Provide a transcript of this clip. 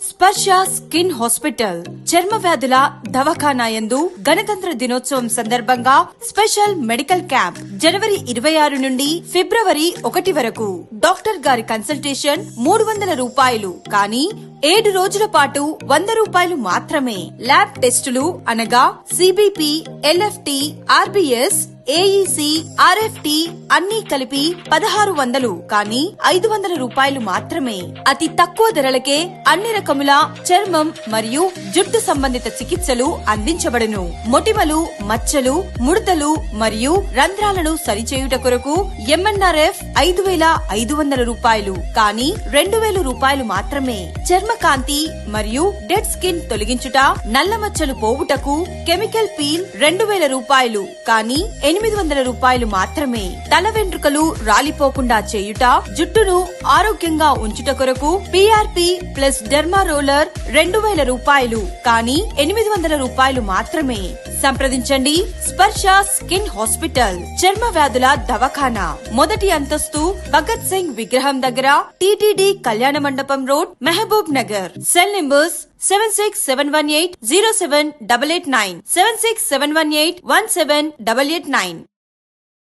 స్పర్శ skin hospital చర్మ వ్యాధుల దవాఖానా యందు గణతంత్ర దినోత్సవం సందర్భంగా స్పెషల్ మెడికల్ క్యాంప్ జనవరి 26 నుండి ఫిబ్రవరి 1 వరకు. డాక్టర్ గారి కన్సల్టేషన్ 300 రూపాయలు కానీ 7 రోజుల పాటు 100 రూపాయలు మాత్రమే. ల్యాబ్ టెస్టులు అనగా CBP, LFT, RBS, AEC, RFT అన్నీ కలిపి 1600 కానీ 500 రూపాయలు మాత్రమే. అతి తక్కువ ధరలకే అన్ని రకముల చర్మం మరియు జుట్టు సంబంధిత చికిత్సలు అందించబడును. మొటిమలు, మచ్చలు, ముడతలు మరియు రంధ్రాలను సరిచేయుట కొరకు ఎంఎన్ఆర్ఎఫ్ 5500 రూపాయలు కానీ 2000 రూపాయలు మాత్రమే. చర్మ కాంతి మరియు డెడ్ స్కిన్ తొలగించుట, నల్ల మచ్చలు పోవుటకు కెమికల్ పీల్ 2000 రూపాయలు కానీ 800 రూపాయలు మాత్రమే. తల వెంట్రుకలు రాలిపోకుండా చేయుట, జుట్టును ఆరోగ్యంగా ఉంచుట కొరకు పిఆర్పి ప్లస్ డెర్మా రోలర్ 2000 రూపాయలు కానీ 800 రూపాయలు మాత్రమే. సంప్రదించండి స్పర్శ స్కిన్ హాస్పిటల్ చర్మ వ్యాధుల దవాఖానా, మొదటి అంతస్తు, భగత్ సింగ్ విగ్రహం దగ్గర, TTD Kalyana Mandapam road, Mahabubnagar. Cell numbers 76718078889, 76718178889.